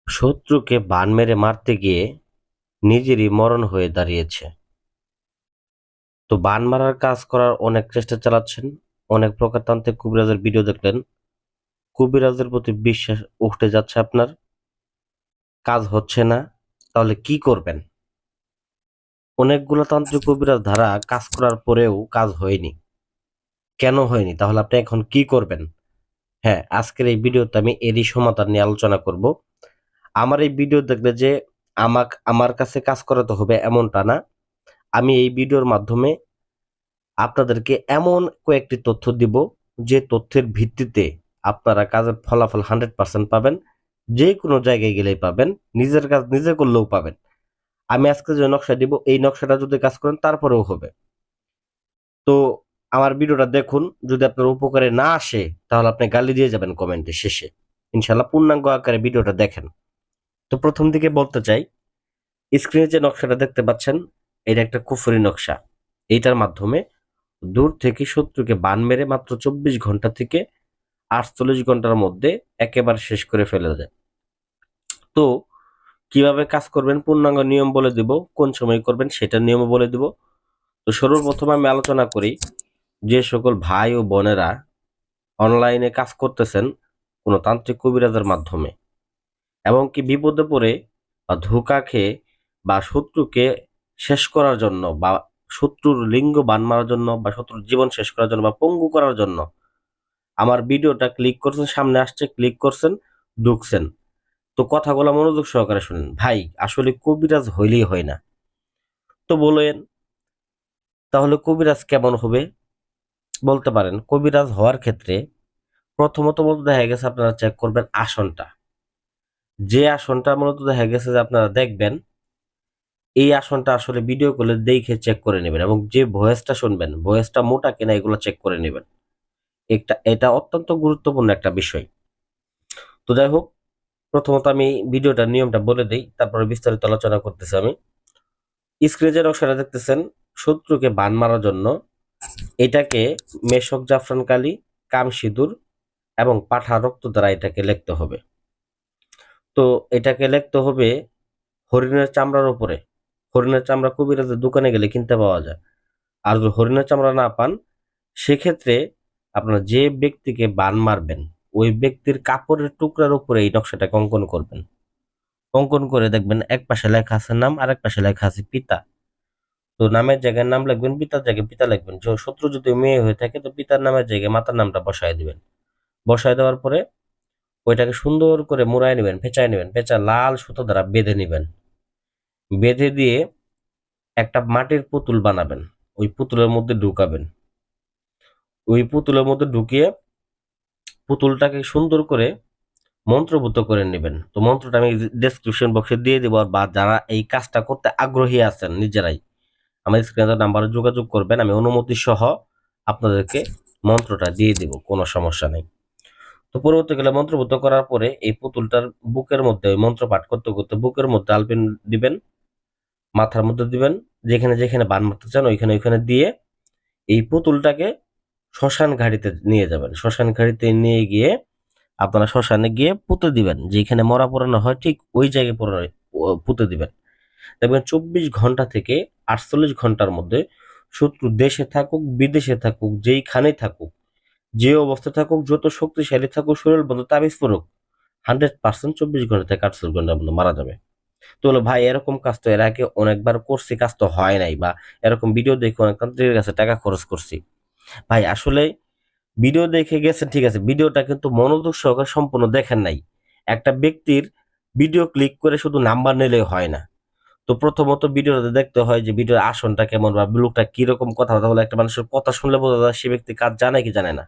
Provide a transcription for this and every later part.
শত্রুকে বান মেরে মারতে গিয়ে নিজেরই মরণ হয়ে দাঁড়িয়েছে। তো বান মারার কাজ করার অনেক চেষ্টা চালাচ্ছেন, অনেক প্রকারতান্ত্রিক কবিরাজের ভিডিও দেখলেন, কবিরাজের প্রতি বিশ্বাস উঠে যাচ্ছে আপনার, কাজ হচ্ছে না, তাহলে কি করবেন? অনেকগুলো তান্ত্রিক কবিরাজ ধারা কাজ করার পরেও কাজ হয়নি। কেন হয়নি? তাহলে আপনি এখন কি করবেন? হ্যাঁ, আজকের এই ভিডিওতে আমি এরই সমাধান নিয়ে আলোচনা করব। আমার এই ভিডিও দেখলে যে আমার কাছে কাজ করাতে হবে এমনটা না। আমি এই ভিডিওর মাধ্যমে আপনাদেরকে এমন কয়েকটি তথ্য দিব, যে তথ্যের ভিত্তিতে আপনারা কাজের ফলাফল 100% পাবেন। যে কোনো জায়গায় গেলেই পাবেন, নিজের কাজ নিজে করলেও পাবেন। আমি আজকে যে নকশা দিব, এই নকশাটা যদি কাজ করেন তারপরেও হবে। তো আমার ভিডিওটা দেখুন, যদি আপনার উপকারে না আসে তাহলে আপনি গালি দিয়ে যাবেন কমেন্টে শেষে। ইনশাল্লাহ পূর্ণাঙ্গ আকারে ভিডিওটা দেখেন। তো প্রথম দিকে বলতে চাই, স্ক্রিনে যে নকশাটা দেখতে পাচ্ছেন, এটা একটা কুফরি নকশা। এইটার মাধ্যমে দূর থেকে শত্রুকে বান মেরে মাত্র 24 ঘন্টা থেকে 48 ঘন্টার মধ্যে একেবারে শেষ করে ফেলা যায়। তো কিভাবে কাজ করবেন পূর্ণাঙ্গ নিয়ম বলে দিব, কোন সময় করবেন সেটার নিয়মও বলে দিব। তো সর্বপ্রথম আমি আলোচনা করি, যে সকল ভাই ও বোনেরা অনলাইনে কাজ করতেছেন কোনো তান্ত্রিক কবিরাজের মাধ্যমে, এবং কি বিপদে পড়ে বা ধোঁকা খেয়ে বা শত্রুকে শেষ করার জন্য বা শত্রুর লিঙ্গ বান মারার জন্য বা শত্রুর জীবন শেষ করার জন্য বা পঙ্গু করার জন্য আমার ভিডিওটা ক্লিক করছেন, সামনে আসছে, ক্লিক করছেন, ঢুকছেন। তো কথাগুলো মনোযোগ সহকারে শুনেন। ভাই, আসলে কবিরাজ হইলেই হয় না। তো বলেন, তাহলে কবিরাজ কেমন হবে? বলতে পারেন, কবিরাজ হওয়ার ক্ষেত্রে প্রথমত বলতে দেখা গেছে আপনারা চেক করবেন আসনটা। যে আসনটা মূলত দেখা গেছে যে আপনারা দেখবেন, এই আসনটা আসলে ভিডিও কলে দেখে চেক করে নেবেন, এবং যে ভয়েসটা শুনবেন, ভয়েসটা মোটা কিনা এগুলো চেক করে নেবেন। এটা অত্যন্ত গুরুত্বপূর্ণ একটা বিষয়। তো যাই হোক, প্রথমত আমি ভিডিওটার নিয়মটা বলে দিই, তারপরে বিস্তারিত আলোচনা করতেছি আমি। স্ক্রিনে যে নকশাটা দেখতেছেন, শত্রুকে বান মারার জন্য এটাকে মেশক জাফরান কালি, কাম সিঁদুর এবং পাঠা রক্ত দ্বারা এটাকে লিখতে হবে। তো এটাকে লিখতে হবে হরিণের চামড়ার উপরে। হরিণের চামড়া কবিরাজের দোকানে গেলে কিনতে পাওয়া যায়। আর যদি হরিণের চামড়া না পান, সেক্ষেত্রে আপনারা যে ব্যক্তিকে বান মারবেন ওই ব্যক্তির কাপড়ের টুকরার উপরে এই নকশাটাকে অঙ্কন করবেন। অঙ্কন করে দেখবেন এক পাশে লেখা আছে নাম, আর এক পাশে লেখা আছে পিতা। তো নামের জায়গায় নাম লিখবেন, পিতার জায়গায় পিতা লিখবেন। শত্রু যদি মেয়ে হয়ে থাকে তো পিতার নামের জায়গায় মাতার নামটা বসায় দিবেন। বসায় দেওয়ার পরে ওইটাকে সুন্দর করে মুড়ায় নেবেন, পেঁচায় নেবেন, পেঁচা লাল সুতো দ্বারা বেঁধে নেবেন। বেঁধে দিয়ে একটা মাটির পুতুল বানাবেন, ওই পুতুলের মধ্যে ঢুকাবেন। ওই পুতুলের মধ্যে ঢুকিয়ে পুতুলটাকে সুন্দর করে মন্ত্রভূত করে নেবেন। তো মন্ত্রটা আমি ডেসক্রিপশন বক্সে দিয়ে দেবো। বা যারা এই কাজটা করতে আগ্রহী আছেন নিজেরাই আমার স্ক্রিনের নাম্বারে যোগাযোগ করবেন, আমি অনুমতি সহ আপনাদেরকে মন্ত্রটা দিয়ে দিব, কোনো সমস্যা নেই। তো পরবর্তীকালে মন্ত্রভূত করার পরে এই পুতুলটার বুকের মধ্যে ওই মন্ত্র পাঠ করতে করতে বুকের মধ্যে আলপিন দিবেন, মাথার মধ্যে দিবেন, যেখানে যেখানে বান মারতে চান ওইখানে ওইখানে দিয়ে এই পুতুলটাকে শ্মশান ঘাটিতে নিয়ে যাবেন। শ্মশান ঘাটিতে নিয়ে গিয়ে আপনারা শ্মশানে গিয়ে পুঁতে দিবেন, যেখানে মরা পোড়ানো হয় ঠিক ওই জায়গায় পুঁতে দিবেন। দেখবেন 24 ঘন্টা থেকে 48 ঘন্টার মধ্যে শত্রু দেশে থাকুক বিদেশে থাকুক যেইখানেই থাকুক, যে অবস্থা থাকুক, যত শক্তিশালী থাকুক, শরীর বন্ধ তাবিজ পড়ুক, 100% 24 ঘন্টা থেকে 48 ঘন্টার মধ্যে মারা যাবে। তো হলো ভাই, এরকম কাজ তো এর আগে অনেকবার করছি, কাজ তো হয় নাই, বা এরকম ভিডিও দেখে অনেক তান্ত্রিকের কাছে টাকা খরচ করছি। ভাই আসলে ভিডিও দেখে গেছেন ঠিক আছে, ভিডিওটা কিন্তু মনোযোগ সহকারে সম্পূর্ণ দেখেন নাই। একটা ব্যক্তির ভিডিও ক্লিক করে শুধু নাম্বার নিলে হয় না। তো প্রথমত ভিডিওতে দেখতে হয় যে ভিডিওর আসনটা কেমন বা লোকটা কিরকম কথাবার্তা বলে। একটা মানুষের কথা শুনলে বোঝা যায় সে ব্যক্তি কাজ জানে কি জানে না।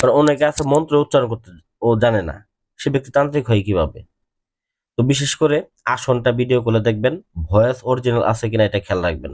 কারণ অনেকে আছে মন্ত্র উচ্চারণ করতে ও জানে না, সে ব্যক্তি তান্ত্রিক হয় কিভাবে? তো বিশেষ করে আসনটা ভিডিও করে দেখবেন, ভয়েস অরিজিনাল আছে কিনা এটা খেয়াল রাখবেন।